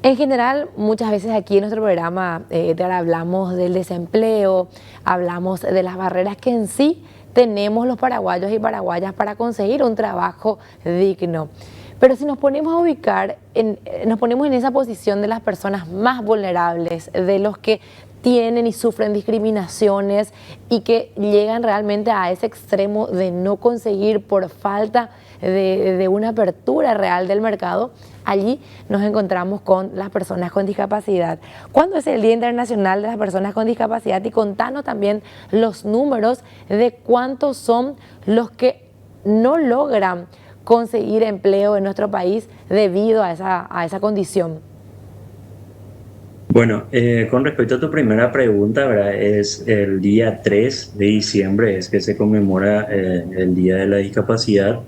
En general, muchas veces aquí en nuestro programa Edgar, hablamos del desempleo, hablamos de las barreras que en sí tenemos los paraguayos y paraguayas para conseguir un trabajo digno. Pero si nos ponemos a ubicar, nos ponemos en esa posición de las personas más vulnerables, de los que tienen y sufren discriminaciones y que llegan realmente a ese extremo de no conseguir por falta de una apertura real del mercado, allí nos encontramos con las personas con discapacidad. ¿Cuándo es el Día Internacional de las Personas con Discapacidad? Y contanos también los números de cuántos son los que no logran conseguir empleo en nuestro país debido a esa condición. Bueno, con respecto a tu primera pregunta, ¿verdad? Es el día 3 de diciembre, es que se conmemora el Día de la Discapacidad.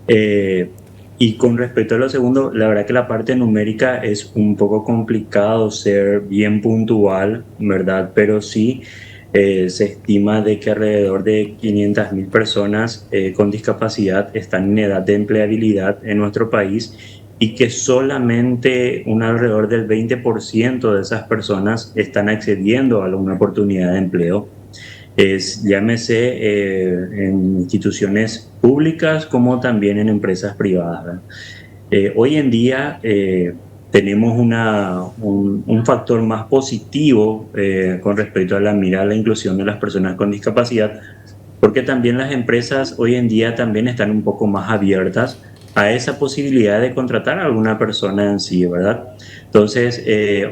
Eh, y con respecto a lo segundo, la verdad que la parte numérica es un poco complicado ser bien puntual, ¿verdad? Pero sí se estima de que alrededor de 500.000 personas con discapacidad están en edad de empleabilidad en nuestro país y que solamente un alrededor del 20% de esas personas están accediendo a una oportunidad de empleo. Llámese en instituciones públicas como también en empresas privadas, ¿verdad? Hoy en día tenemos un factor más positivo con respecto a la mira a la inclusión de las personas con discapacidad, porque también las empresas hoy en día también están un poco más abiertas a esa posibilidad de contratar a alguna persona en sí, ¿verdad? Entonces,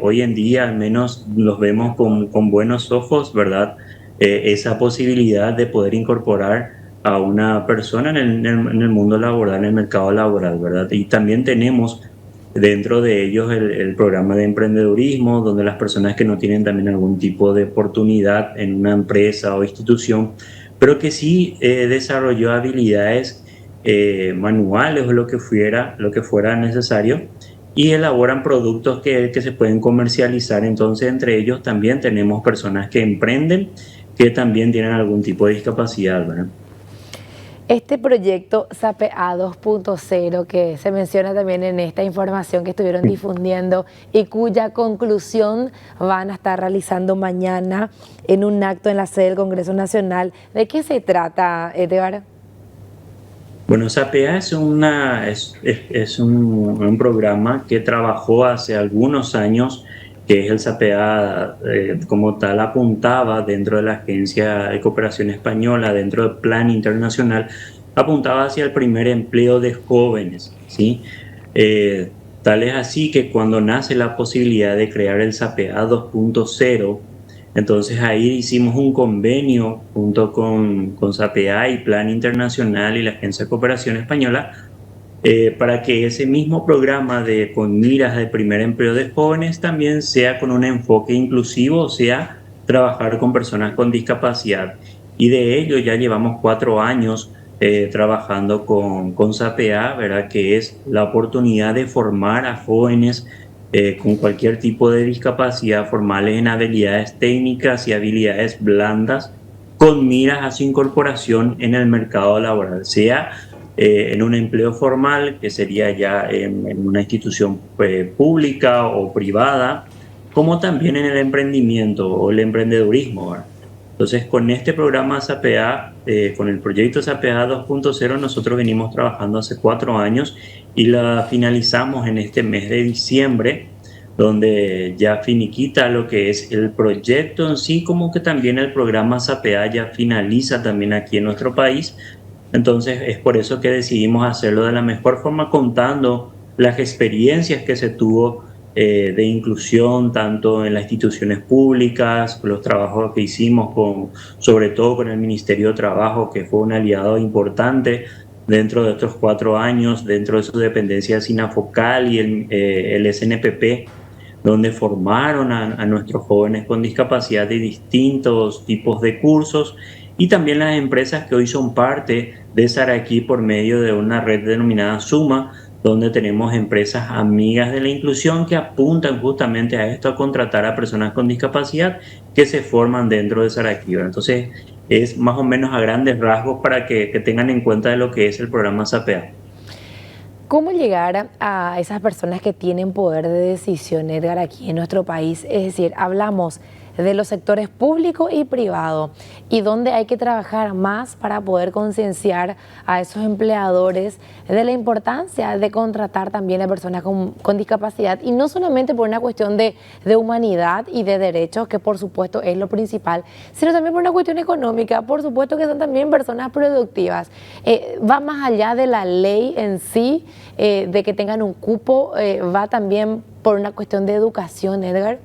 hoy en día al menos los vemos con buenos ojos, ¿verdad? Esa posibilidad de poder incorporar a una persona en el mundo laboral, en el mercado laboral, ¿verdad? Y también tenemos dentro de ellos el programa de emprendedurismo, donde las personas que no tienen también algún tipo de oportunidad en una empresa o institución, pero que sí desarrolló habilidades manuales o lo que fuera necesario, y elaboran productos que se pueden comercializar. Entonces, entre ellos también tenemos personas que emprenden, que también tienen algún tipo de discapacidad, ¿verdad? Este proyecto SAPEA 2.0 que se menciona también en esta información que estuvieron difundiendo y cuya conclusión van a estar realizando mañana en un acto en la sede del Congreso Nacional. ¿De qué se trata, Edgar? Bueno, SAPEA es un programa que trabajó hace algunos años, que es el SAPEA como tal apuntaba dentro de la Agencia de Cooperación Española, dentro del Plan Internacional, apuntaba hacia el primer empleo de jóvenes, ¿sí? Eh, Tal es así que cuando nace la posibilidad de crear el SAPEA 2.0, entonces ahí hicimos un convenio junto con SAPEA y Plan Internacional y la Agencia de Cooperación Española para que ese mismo programa con miras de primer empleo de jóvenes también sea con un enfoque inclusivo, o sea, trabajar con personas con discapacidad. Y de ello ya llevamos 4 años trabajando con SAPEA, ¿verdad? Que es la oportunidad de formar a jóvenes con cualquier tipo de discapacidad, formarles en habilidades técnicas y habilidades blandas, con miras a su incorporación en el mercado laboral, sea en un empleo formal, que sería ya en una institución pública o privada, como también en el emprendimiento o el emprendedurismo, ¿verdad? Entonces, con este programa SAPEA, con el proyecto SAPEA 2.0, nosotros venimos trabajando hace 4 años y la finalizamos en este mes de diciembre, donde ya finiquita lo que es el proyecto en sí, como que también el programa SAPEA ya finaliza también aquí en nuestro país. Entonces, es por eso que decidimos hacerlo de la mejor forma, contando las experiencias que se tuvo de inclusión, tanto en las instituciones públicas, los trabajos que hicimos sobre todo con el Ministerio de Trabajo, que fue un aliado importante dentro de estos 4 años, dentro de su dependencia SINAFOCAL y el SNPP, donde formaron a nuestros jóvenes con discapacidad de distintos tipos de cursos, y también las empresas que hoy son parte de Saraquí por medio de una red denominada Suma, donde tenemos empresas amigas de la inclusión que apuntan justamente a esto, a contratar a personas con discapacidad que se forman dentro de Saraquí. Entonces, es más o menos a grandes rasgos para que tengan en cuenta de lo que es el programa SAPEA. ¿Cómo llegar a esas personas que tienen poder de decisión, Edgar, aquí en nuestro país? Es decir, hablamos de los sectores público y privado y donde hay que trabajar más para poder concienciar a esos empleadores de la importancia de contratar también a personas con discapacidad, y no solamente por una cuestión de humanidad y de derechos, que por supuesto es lo principal, sino también por una cuestión económica. Por supuesto que son también personas productivas. Va más allá de la ley en sí, de que tengan un cupo, va también por una cuestión de educación, Edgar.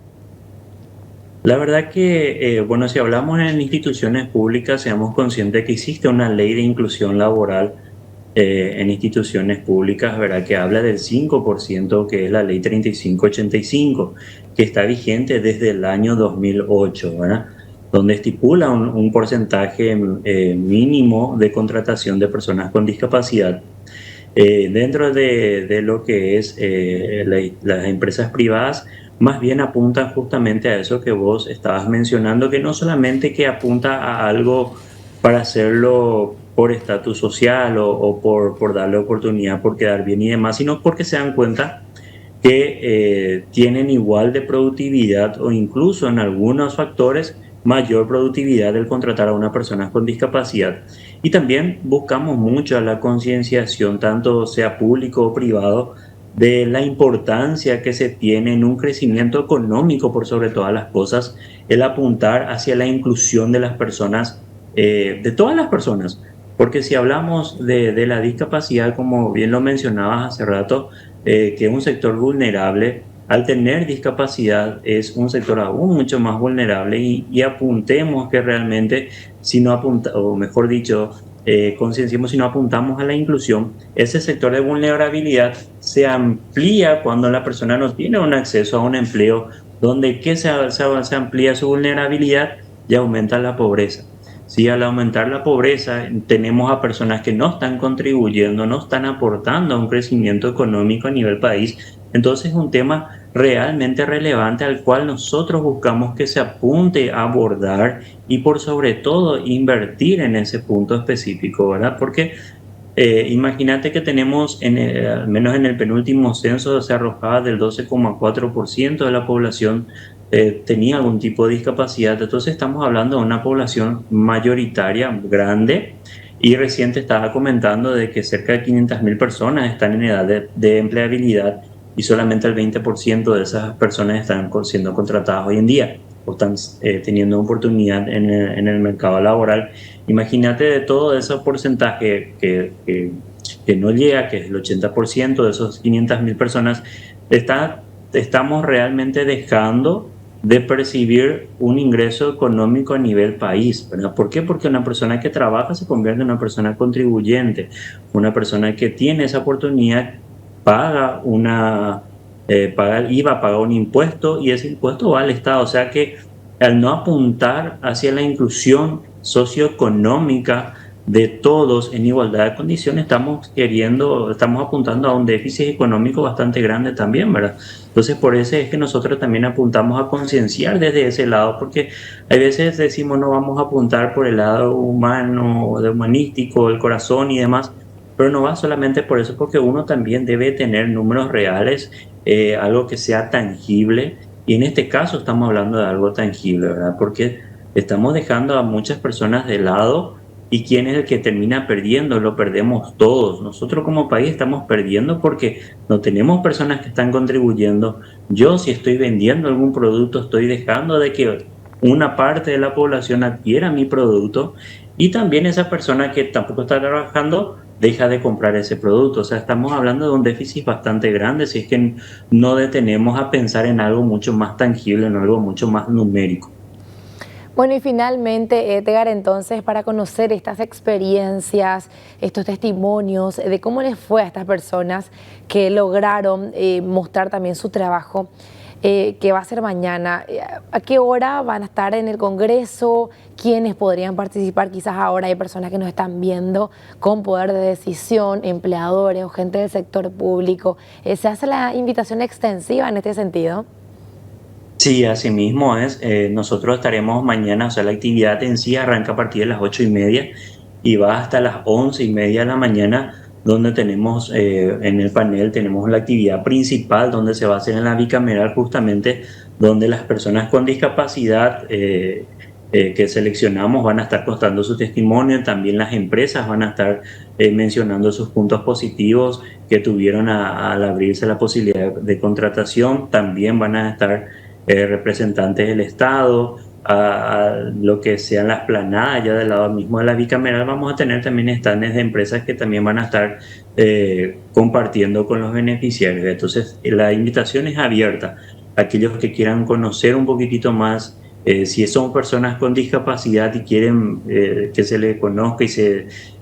La verdad que, bueno, si hablamos en instituciones públicas, seamos conscientes que existe una ley de inclusión laboral en instituciones públicas, ¿verdad? Que habla del 5%, que es la ley 3585, que está vigente desde el año 2008, ¿verdad? Donde estipula un porcentaje mínimo de contratación de personas con discapacidad. Dentro de lo que es las empresas privadas, más bien apuntan justamente a eso que vos estabas mencionando, que no solamente que apunta a algo para hacerlo por estatus social o por darle oportunidad, por quedar bien y demás, sino porque se dan cuenta que tienen igual de productividad o incluso en algunos factores mayor productividad del contratar a una persona con discapacidad. Y también buscamos mucho la concienciación, tanto sea público o privado, de la importancia que se tiene en un crecimiento económico, por sobre todas las cosas, el apuntar hacia la inclusión de las personas, de todas las personas. Porque si hablamos de la discapacidad, como bien lo mencionabas hace rato, que es un sector vulnerable, al tener discapacidad es un sector aún mucho más vulnerable, y apuntemos que realmente, si no apunta, o mejor dicho, concienciemos, si no apuntamos a la inclusión, ese sector de vulnerabilidad se amplía cuando la persona no tiene un acceso a un empleo donde se amplía su vulnerabilidad y aumenta la pobreza. Si al aumentar la pobreza tenemos a personas que no están contribuyendo, no están aportando a un crecimiento económico a nivel país, entonces es un tema realmente relevante al cual nosotros buscamos que se apunte a abordar y por sobre todo invertir en ese punto específico, ¿verdad? Porque imagínate que tenemos, al menos en el penúltimo censo, se arrojaba del 12,4% de la población tenía algún tipo de discapacidad. Entonces estamos hablando de una población mayoritaria, grande, y reciente estaba comentando de que cerca de 500.000 personas están en edad de empleabilidad, y solamente el 20% de esas personas están siendo contratadas hoy en día o están teniendo oportunidad en el mercado laboral. Imagínate de todo ese porcentaje que no llega, que es el 80% de esos 500.000 personas, estamos realmente dejando de percibir un ingreso económico a nivel país, ¿verdad? ¿Por qué? Porque una persona que trabaja se convierte en una persona contribuyente, una persona que tiene esa oportunidad paga el IVA, paga un impuesto, y ese impuesto va al Estado. O sea que al no apuntar hacia la inclusión socioeconómica de todos en igualdad de condiciones, estamos apuntando a un déficit económico bastante grande también, ¿verdad? Entonces, por eso es que nosotros también apuntamos a concienciar desde ese lado, porque a veces decimos no vamos a apuntar por el lado humano, de humanístico, el corazón y demás, pero no va solamente por eso, porque uno también debe tener números reales, algo que sea tangible, y en este caso estamos hablando de algo tangible, ¿verdad? Porque estamos dejando a muchas personas de lado, y quién es el que termina perdiendo, lo perdemos todos. Nosotros como país estamos perdiendo porque no tenemos personas que están contribuyendo. Yo, si estoy vendiendo algún producto, estoy dejando de que una parte de la población adquiera mi producto, y también esa persona que tampoco está trabajando deja de comprar ese producto. O sea, estamos hablando de un déficit bastante grande si es que no detenemos a pensar en algo mucho más tangible, en algo mucho más numérico. Bueno, y finalmente, Edgar, entonces, para conocer estas experiencias, estos testimonios de cómo les fue a estas personas que lograron mostrar también su trabajo, que va a ser mañana, ¿a qué hora van a estar en el Congreso? ¿Quiénes podrían participar? Quizás ahora hay personas que nos están viendo con poder de decisión, empleadores o gente del sector público. ¿Se hace la invitación extensiva en este sentido? Sí, así mismo es. Nosotros estaremos mañana, o sea, la actividad en sí arranca a partir de las 8:30 y va hasta las 11:30 de la mañana, donde tenemos en el panel tenemos la actividad principal donde se va a hacer en la bicameral, justamente donde las personas con discapacidad que seleccionamos van a estar contando su testimonio. También las empresas van a estar mencionando sus puntos positivos que tuvieron al abrirse la posibilidad de contratación. También van a estar representantes del Estado, a lo que sean las planadas ya del lado mismo de la bicameral. Vamos a tener también stands de empresas que también van a estar compartiendo con los beneficiarios. Entonces la invitación es abierta. Aquellos que quieran conocer un poquitito más, si son personas con discapacidad y quieren que se les conozca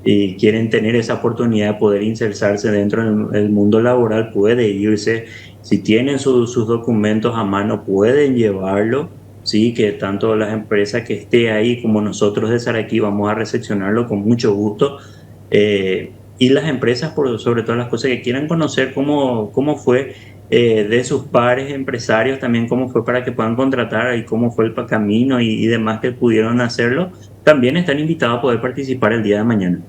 y quieren tener esa oportunidad de poder insertarse dentro del mundo laboral, puede irse. Si tienen sus documentos a mano, pueden llevarlo. Sí, que tanto las empresas que esté ahí como nosotros de Saraquí vamos a recepcionarlo con mucho gusto. Y las empresas, sobre todas las cosas, que quieran conocer cómo fue de sus pares empresarios, también cómo fue para que puedan contratar y cómo fue el camino y demás que pudieron hacerlo, también están invitados a poder participar el día de mañana.